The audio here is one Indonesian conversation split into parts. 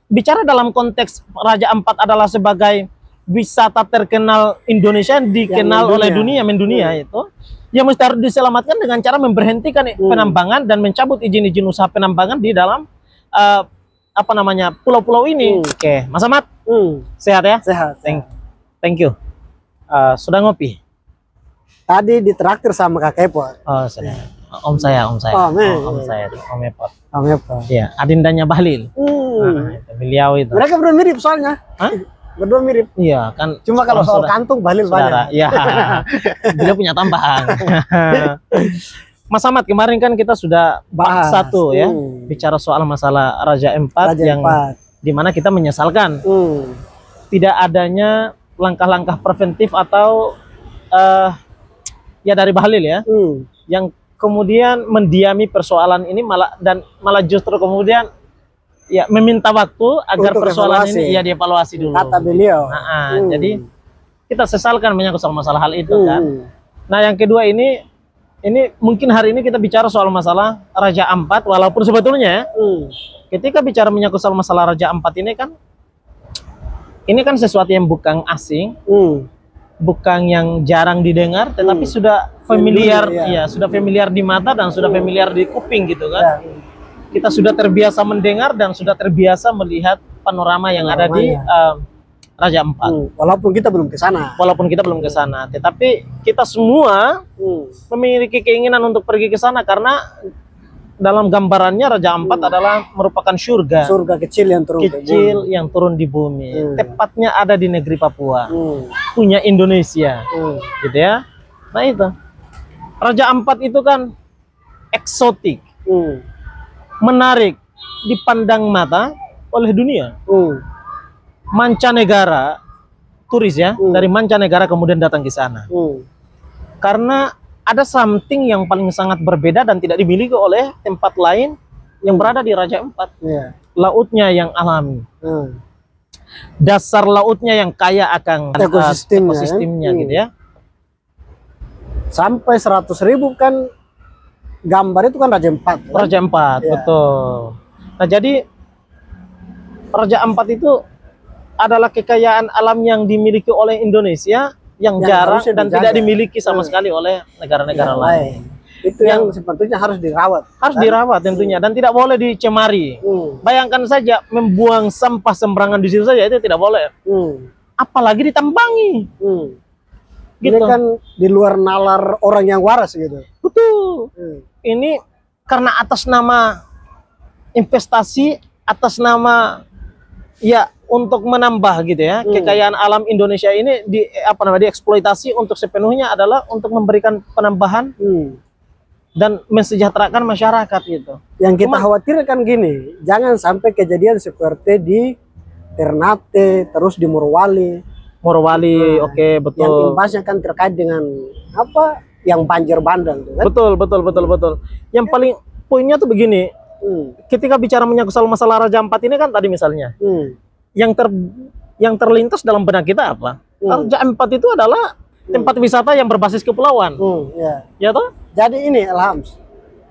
bicara dalam konteks Raja Ampat adalah sebagai wisata terkenal Indonesia yang dikenal oleh dunia, mendunia itu, yang mesti harus diselamatkan dengan cara memberhentikan penambangan dan mencabut izin-izin usaha penambangan di dalam apa namanya, pulau-pulau ini. Oke, Mas Ahmad, sehat ya? Sehat. Thank you. Sudah ngopi? Tadi ditraktir sama Kak Epot. Oh, sudah. Om saya. Om saya, Om Epot. Om Epot. Iya, adindanya Bahlil. Beliau itu. Mereka berdua mirip soalnya. Hah? Berdua mirip. Iya, kan. Cuma kalau soal kantung Bahlil banyak. Iya. Beliau punya tambahan. Mas Ahmad, kemarin kan kita sudah bahas satu ya, bicara soal masalah Raja Ampat yang dimana kita menyesalkan tidak adanya langkah-langkah preventif atau ya dari Bahlil ya, yang kemudian mendiami persoalan ini malah justru kemudian ya meminta waktu agar untuk persoalan ini ya dievaluasi dulu. Kata beliau. Jadi kita sesalkan menyangkut soal masalah hal itu kan. Nah, yang kedua ini mungkin hari ini kita bicara soal masalah Raja Ampat, walaupun sebetulnya ketika bicara menyangkut soal masalah Raja Ampat ini kan sesuatu yang bukan asing, bukan yang jarang didengar, tetapi sudah familiar, sudah familiar di mata dan sudah familiar di kuping gitu kan. Kita sudah terbiasa mendengar dan sudah terbiasa melihat panorama yang ada di Raja Ampat. Walaupun kita belum ke sana. Tetapi kita semua memiliki keinginan untuk pergi ke sana karena dalam gambarannya Raja Ampat adalah merupakan surga kecil yang turun di bumi. Tepatnya ada di negeri Papua, punya Indonesia, gitu ya. Nah itu Raja Ampat itu kan eksotik, menarik, dipandang mata oleh dunia. Mancanegara, turis ya, dari mancanegara kemudian datang ke sana. Karena ada something yang paling sangat berbeda dan tidak dimiliki oleh tempat lain yang berada di Raja Ampat. Lautnya yang alami. Dasar lautnya yang kaya akan ekosistemnya gitu ya. Sampai 100.000 kan gambar itu kan Raja Ampat. Raja Ampat, betul. Nah, jadi Raja Ampat itu adalah kekayaan alam yang dimiliki oleh Indonesia yang jarang dan tidak dimiliki sama sekali oleh negara-negara lain. Itu yang sebetulnya harus dirawat. Harus dirawat tentunya dan tidak boleh dicemari. Bayangkan saja membuang sampah sembarangan di situ saja itu tidak boleh. Apalagi ditambangi. Gitu. Ini kan di luar nalar orang yang waras gitu. Betul. Ini karena atas nama investasi, atas nama ya untuk menambah gitu ya kekayaan alam Indonesia ini dieksploitasi untuk sepenuhnya adalah untuk memberikan penambahan dan mensejahterakan masyarakat gitu. Yang kita khawatirkan gini, jangan sampai kejadian seperti di Ternate, terus di Morowali. Oke, betul. Yang imbasnya kan terkait dengan yang banjir bandang kan? Betul. Yang paling poinnya tuh begini, ketika bicara menyangkut masalah Raja Ampat ini kan tadi misalnya yang terlintas dalam benak kita apa? Raja Ampat itu adalah tempat wisata yang berbasis kepulauan. Ya toh? Jadi ini Alhams,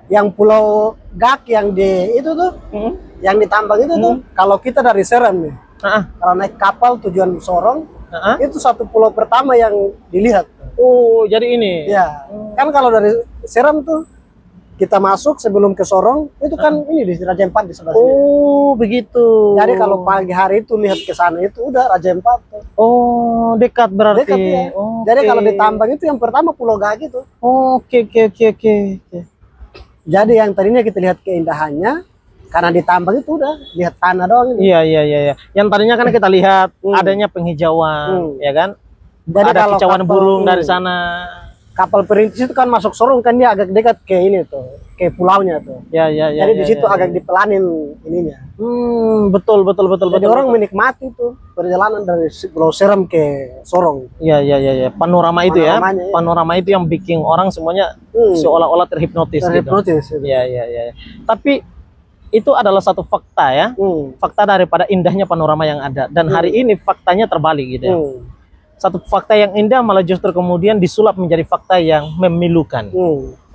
yang Pulau Gak yang di itu tuh, yang ditambang itu tuh, kalau kita dari Seram nih, kalau naik kapal tujuan Sorong, itu satu pulau pertama yang dilihat. Oh, jadi ini. Ya, kan kalau dari Seram tuh kita masuk sebelum ke Sorong itu kan ini di Raja Ampat di sebelah sini. Oh, begitu. Jadi kalau pagi hari itu lihat ke sana itu udah Raja Ampat. Oh, dekat berarti. Dekat ya. Jadi kalau ditambang itu yang pertama Pulau Gak itu. Oke. Jadi yang tadinya kita lihat keindahannya, karena ditambang itu udah lihat tanah doang. Iya. Yang tadinya kan kita lihat adanya penghijauan, ya kan? Jadi ada kicauan burung dari sana. Kapal perintis itu kan masuk Sorong kan dia agak dekat ke ini tuh, ke pulaunya tuh. Jadi di situ agak dipelanin ininya. Betul. Jadi orang menikmati tuh perjalanan dari Pulau Seram ke Sorong. Iya. Panorama itu ya. Panorama itu yang bikin orang semuanya seolah-olah terhipnotis. Gitu. Iya. Tapi itu adalah satu fakta ya. Fakta daripada indahnya panorama yang ada. Dan hari ini faktanya terbalik gitu ya. Satu fakta yang indah malah justru kemudian disulap menjadi fakta yang memilukan.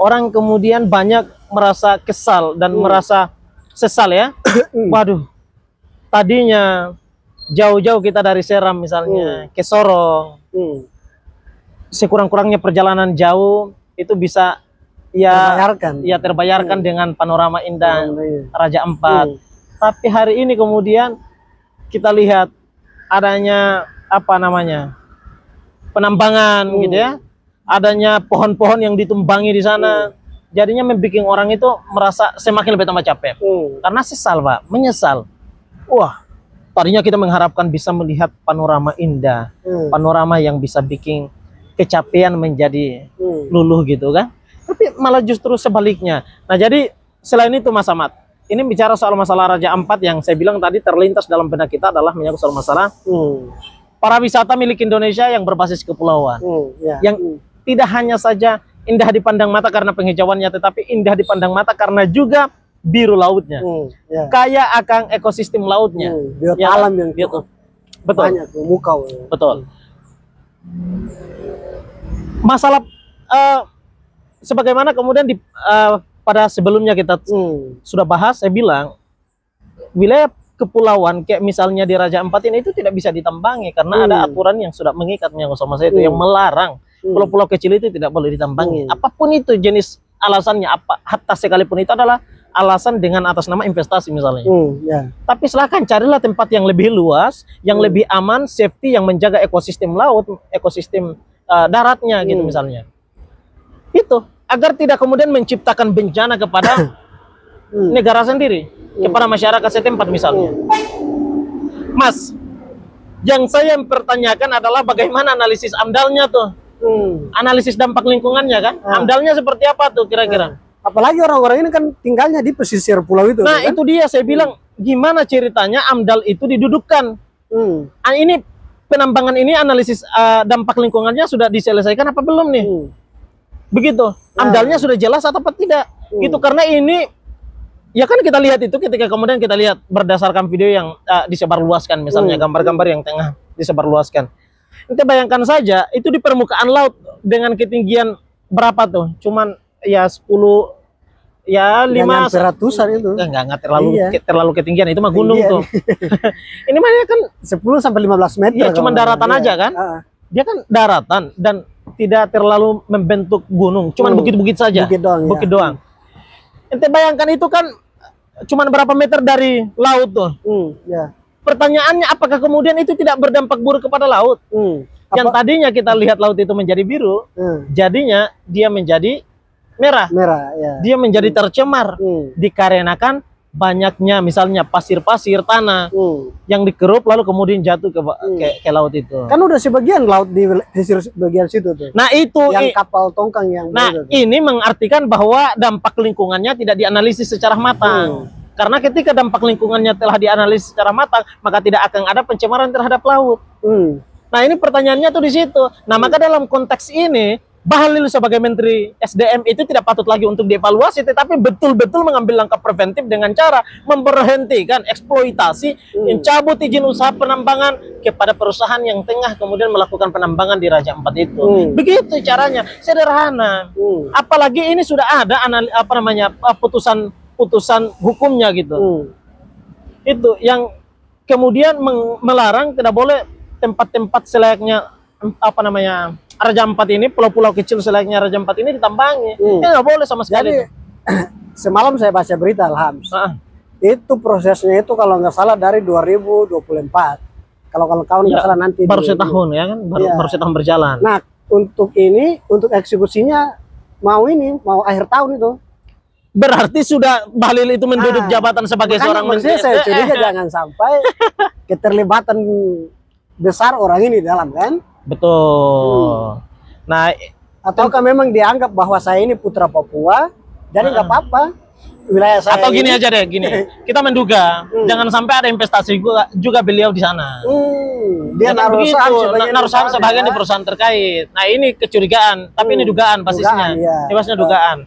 Orang kemudian banyak merasa kesal dan merasa sesal ya. Waduh, tadinya jauh-jauh kita dari Seram misalnya ke Sorong, sekurang-kurangnya perjalanan jauh itu bisa terbayarkan dengan panorama indah Raja Ampat. Tapi hari ini kemudian kita lihat adanya penambangan gitu ya, adanya pohon-pohon yang ditumbangi di sana. Jadinya membuat orang itu merasa semakin lebih tambah capek. Karena sesal, Pak, menyesal. Wah, tadinya kita mengharapkan bisa melihat panorama indah, panorama yang bisa bikin kecapean menjadi luluh gitu kan. Tapi malah justru sebaliknya. Nah, jadi selain itu Mas Ahmad, ini bicara soal masalah Raja Ampat yang saya bilang tadi terlintas dalam benak kita adalah menyangkut soal masalah para wisata milik Indonesia yang berbasis kepulauan. Yang tidak hanya saja indah dipandang mata karena penghijauannya, tetapi indah dipandang mata karena juga biru lautnya, kaya akan ekosistem lautnya, biota alam yang cukup banyak, mukau. Betul. Masalah sebagaimana kemudian pada sebelumnya kita sudah bahas, saya bilang wilayah kepulauan kayak misalnya di Raja Ampat ini itu tidak bisa ditambangi karena ada aturan yang sudah mengikat menyangkut sama saya itu yang melarang pulau-pulau kecil itu tidak boleh ditambangi. Apapun itu jenis alasannya, hatta sekalipun itu adalah alasan dengan atas nama investasi misalnya. Tapi silakan carilah tempat yang lebih luas, yang lebih aman, safety, yang menjaga ekosistem laut, ekosistem daratnya gitu misalnya. Itu agar tidak kemudian menciptakan bencana kepada negara sendiri, kepada masyarakat setempat misalnya. Mas, yang saya pertanyakan adalah bagaimana analisis AMDAL-nya tuh. Analisis dampak lingkungannya kan, AMDAL-nya seperti apa tuh kira-kira? Apalagi orang-orang ini kan tinggalnya di pesisir pulau itu. Nah, kan? itu dia saya bilang, gimana ceritanya AMDAL itu didudukkan? Ini penambangan ini analisis dampak lingkungannya sudah diselesaikan apa belum nih? Begitu. AMDAL-nya sudah jelas atau tidak? Gitu, karena ini ya kan kita lihat itu ketika kemudian kita lihat berdasarkan video yang disebarluaskan misalnya, gambar-gambar yang tengah disebarluaskan. Kita bayangkan saja itu di permukaan laut dengan ketinggian berapa tuh? Cuman ya 10 ya 5 ratusan itu. Enggak terlalu ketinggian, itu mah gunung tuh. Ini mah kan 10 sampai 15 meter. Ya cuman daratan aja kan? Dia kan daratan dan tidak terlalu membentuk gunung, cuman bukit-bukit saja. Bukit doang. Ente bayangkan itu kan cuman berapa meter dari laut tuh. Pertanyaannya, apakah kemudian itu tidak berdampak buruk kepada laut? Yang tadinya kita lihat laut itu menjadi biru, jadinya dia menjadi merah. Dia menjadi tercemar dikarenakan banyaknya misalnya pasir-pasir tanah yang dikeruk lalu kemudian jatuh ke laut itu. Kan udah sebagian laut di bagian situ tuh. Nah, itu yang kapal tongkang yang ini mengartikan bahwa dampak lingkungannya tidak dianalisis secara matang. Karena ketika dampak lingkungannya telah dianalisis secara matang, maka tidak akan ada pencemaran terhadap laut. Nah, ini pertanyaannya tuh di situ. Nah, maka dalam konteks ini, Bahlil sebagai Menteri SDM itu tidak patut lagi untuk dievaluasi, tetapi betul-betul mengambil langkah preventif dengan cara memberhentikan eksploitasi, mencabut izin usaha penambangan kepada perusahaan yang tengah kemudian melakukan penambangan di Raja Ampat itu. Begitu caranya, sederhana. Apalagi ini sudah ada putusan hukumnya gitu. Itu yang kemudian melarang tidak boleh tempat-tempat selayaknya Raja Ampat ini, pulau-pulau kecil selayaknya Raja Ampat ini ditambangi. Tidak boleh sama sekali. Jadi, semalam saya baca berita Alhams. Itu prosesnya itu kalau nggak salah dari 2024. Kalau kawan nggak salah nanti baru setahun ya kan, baru setahun berjalan. Nah, untuk eksekusinya mau akhir tahun itu. Berarti sudah Bahlil itu menduduk jabatan sebagai seorang menteri. Saya curiga jangan sampai keterlibatan besar orang ini dalam kan. Betul. Nah, ataukah memang dianggap bahwa saya ini putra Papua, jadi nggak apa-apa wilayah saya. Atau gini aja deh, kita menduga jangan sampai ada investasi juga beliau di sana. Dia naruh saham sebagian di perusahaan terkait. Nah, ini kecurigaan, tapi ini dugaan basisnya. Ini basisnya dugaan.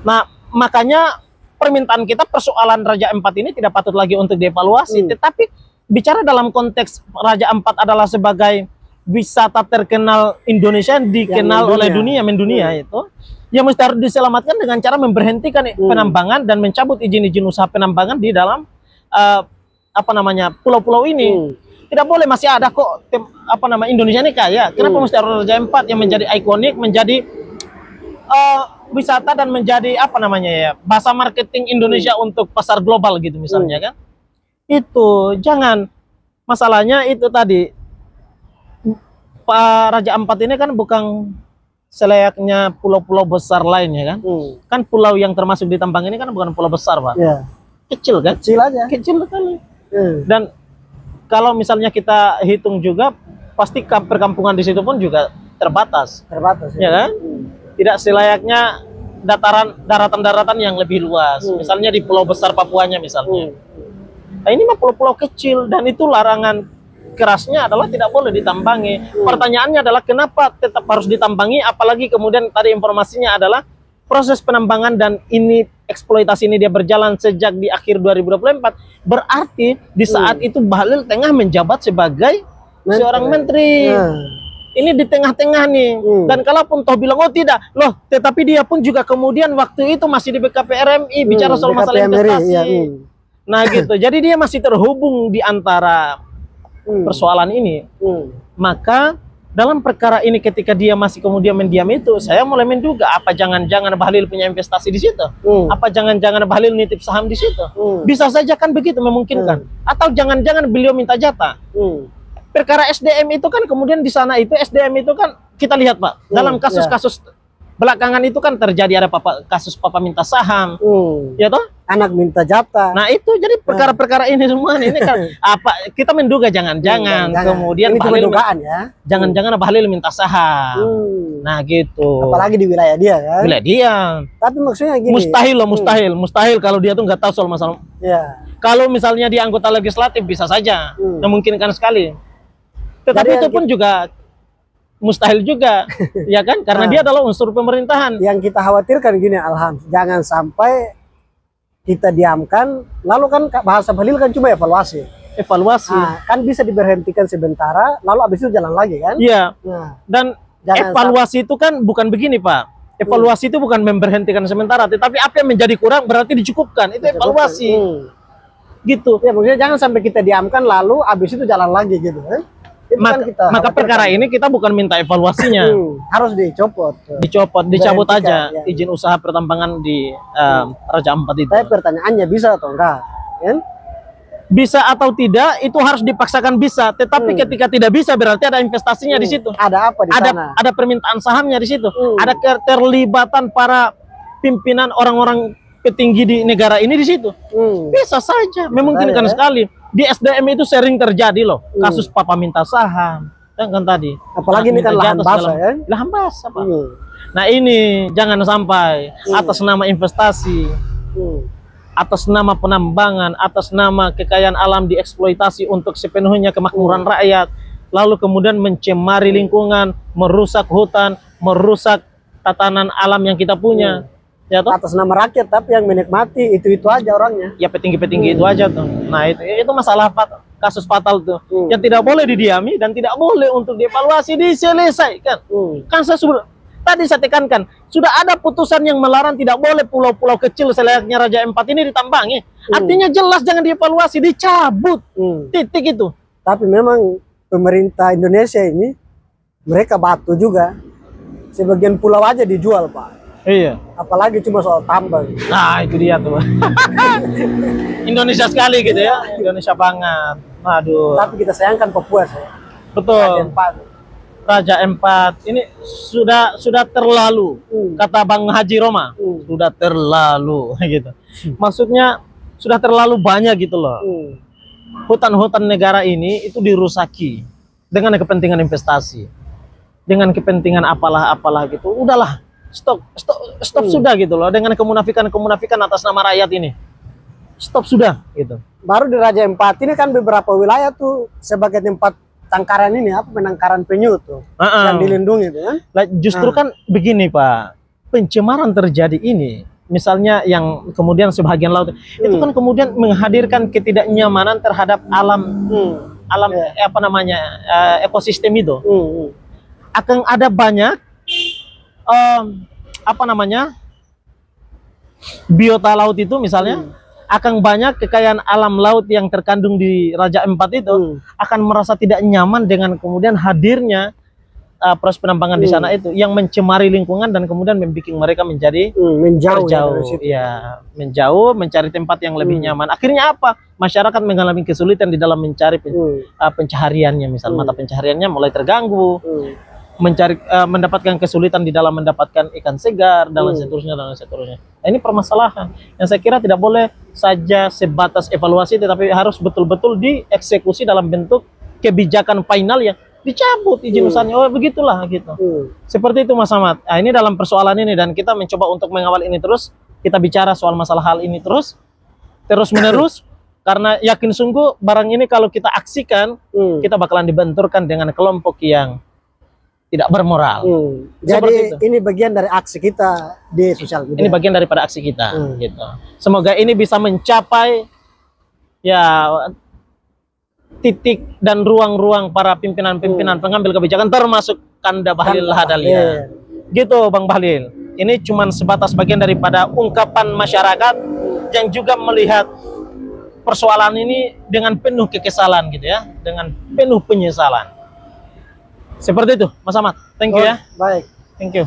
Nah, makanya permintaan kita persoalan Raja Ampat ini tidak patut lagi untuk dievaluasi, tetapi bicara dalam konteks Raja Ampat adalah sebagai wisata terkenal Indonesia, dikenal oleh dunia, mendunia itu, yang mesti harus diselamatkan dengan cara memberhentikan penambangan dan mencabut izin-izin usaha penambangan di dalam apa namanya pulau-pulau ini. Tidak boleh, masih ada kok Indonesia ini kaya. Kenapa mesti ada Raja Empat yang menjadi ikonik, menjadi wisata dan menjadi apa namanya ya, bahasa marketing Indonesia untuk pasar global gitu misalnya kan? Itu jangan, masalahnya itu tadi Pak Raja Ampat ini kan bukan selayaknya pulau-pulau besar lainnya kan? Kan pulau yang termasuk di Tambang ini kan bukan pulau besar, Pak. Kecil kan? Kecil aja. Kecil sekali. Dan kalau misalnya kita hitung juga, pasti perkampungan di situ pun juga terbatas. Terbatas ya kan? Tidak selayaknya daratan-daratan yang lebih luas. Misalnya di pulau besar Papuanya misalnya. Nah, ini mah pulau-pulau kecil dan itu larangan kerasnya adalah tidak boleh ditambangi. Pertanyaannya adalah kenapa tetap harus ditambangi, apalagi kemudian tadi informasinya adalah proses penambangan dan ini eksploitasi ini dia berjalan sejak di akhir 2024. Berarti di saat itu Bahlil tengah menjabat sebagai seorang menteri. Ini di tengah-tengah nih. Dan kalaupun toh bilang oh tidak, loh, tetapi dia pun juga kemudian waktu itu masih di BKP RMI bicara soal masalah investasi. Nah gitu. Jadi dia masih terhubung di antara persoalan ini. Maka dalam perkara ini ketika dia masih kemudian mendiam itu, saya mulai menduga apa jangan-jangan Bahlil punya investasi di situ? Apa jangan-jangan Bahlil nitip saham di situ? Bisa saja kan begitu, memungkinkan. Atau jangan-jangan beliau minta jatah. Perkara SDM itu kan kemudian di sana itu SDM itu kan kita lihat Pak, dalam kasus-kasus belakangan itu kan terjadi ada kasus papa minta saham, ya toh? Anak minta jatah. Nah itu jadi perkara-perkara ini semua ini kan apa kita menduga jangan-jangan kemudian ini Bahlil dugaan ya. Jangan-jangan Bahlil minta saham. Nah gitu. Apalagi di wilayah dia kan. Wilayah dia. Tapi maksudnya gini. Mustahil loh, mustahil kalau dia tuh nggak tahu soal masalah. Kalau misalnya dia anggota legislatif bisa saja, memungkinkan sekali. Tetapi itu pun juga mustahil juga, ya kan? Karena dia adalah unsur pemerintahan. Yang kita khawatirkan gini, Alham, jangan sampai kita diamkan, lalu kan bahasa Bahlil kan cuma evaluasi. Kan bisa diberhentikan sementara, lalu abis itu jalan lagi kan? Iya. Dan evaluasi itu kan bukan begini Pak. Evaluasi itu bukan memberhentikan sementara, tetapi apa yang menjadi kurang berarti dicukupkan. Itu evaluasi. Gitu. Ya maksudnya jangan sampai kita diamkan lalu abis itu jalan lagi gitu kan? Maka perkara ini kita bukan minta evaluasinya, harus dicabut aja izin usaha pertambangan di Raja Ampat itu. Tapi pertanyaannya bisa atau enggak? Bisa atau tidak itu harus dipaksakan bisa, tetapi ketika tidak bisa berarti ada investasinya di situ. Ada apa di sana? Ada permintaan sahamnya di situ. Ada keterlibatan para pimpinan orang-orang petinggi di negara ini di situ. Bisa saja, memungkinkan sekali. Di SDM itu sering terjadi loh kasus papa minta saham kan tadi. Apalagi ini kan lahan basah ya. Lahan basah Pak. Nah ini jangan sampai atas nama investasi, atas nama penambangan, atas nama kekayaan alam dieksploitasi untuk sepenuhnya kemakmuran rakyat, lalu kemudian mencemari lingkungan, merusak hutan, merusak tatanan alam yang kita punya. Ya toh? Atas nama rakyat, tapi yang menikmati itu aja orangnya. Ya petinggi-petinggi itu aja tuh. Nah itu masalah kasus fatal tuh. Yang tidak boleh didiami dan tidak boleh untuk dievaluasi, diselesaikan. Kan tadi saya tekankan, sudah ada putusan yang melarang tidak boleh pulau-pulau kecil selayaknya Raja Empat ini ditambangi. Artinya jelas jangan dievaluasi, dicabut. Titik itu. Tapi memang pemerintah Indonesia ini mereka batu juga. Sebagian pulau aja dijual Pak. Iya. Apalagi cuma soal tambang. Nah itu dia tuh. Indonesia sekali gitu ya. Indonesia banget. Aduh. Tapi kita sayangkan Papua sih. Betul. Raja Empat ini sudah terlalu. Kata Bang Haji Roma. Sudah terlalu gitu. Maksudnya sudah terlalu banyak gitu loh. Hutan-hutan negara ini itu dirusaki dengan kepentingan investasi. Dengan kepentingan apalah gitu. Udahlah. Stop sudah gitu loh dengan kemunafikan atas nama rakyat ini. Stop sudah gitu. Baru di Raja Empat ini kan beberapa wilayah tuh sebagai tempat tangkaran ini penangkaran penyu tuh yang dilindungi itu kan. Justru kan begini Pak, pencemaran terjadi ini misalnya yang kemudian sebagian laut itu kan kemudian menghadirkan ketidaknyamanan terhadap alam apa namanya ekosistem itu. Akan ada banyak apa namanya biota laut itu misalnya akan banyak kekayaan alam laut yang terkandung di Raja Ampat itu akan merasa tidak nyaman dengan kemudian hadirnya proses penambangan di sana itu yang mencemari lingkungan dan kemudian membuat mereka menjadi menjauh, ya, menjauh, mencari tempat yang lebih nyaman. Akhirnya apa? Masyarakat mengalami kesulitan di dalam mencari pencahariannya, misal mata pencahariannya mulai terganggu, mendapatkan kesulitan di dalam mendapatkan ikan segar dan seterusnya dan seterusnya. Nah, ini permasalahan yang saya kira tidak boleh saja sebatas evaluasi, tetapi harus betul-betul dieksekusi dalam bentuk kebijakan final yang dicabut izin usahanya. Oh, begitulah gitu. Seperti itu Mas Ahmad. Nah, ini dalam persoalan ini dan kita mencoba untuk mengawal ini terus. Kita bicara soal masalah hal ini terus menerus karena yakin sungguh barang ini kalau kita aksikan kita bakalan dibenturkan dengan kelompok yang tidak bermoral. Jadi ini bagian dari aksi kita di sosial media. Ini bagian daripada aksi kita. Gitu. Semoga ini bisa mencapai ya titik dan ruang-ruang para pimpinan-pimpinan pengambil kebijakan termasuk Kanda Bahlil Lahadalia. Gitu Bang Bahlil. Ini cuma sebatas bagian daripada ungkapan masyarakat yang juga melihat persoalan ini dengan penuh kekesalan gitu ya, dengan penuh penyesalan. Seperti itu, Mas Ahmad. Thank you ya. Baik. Thank you.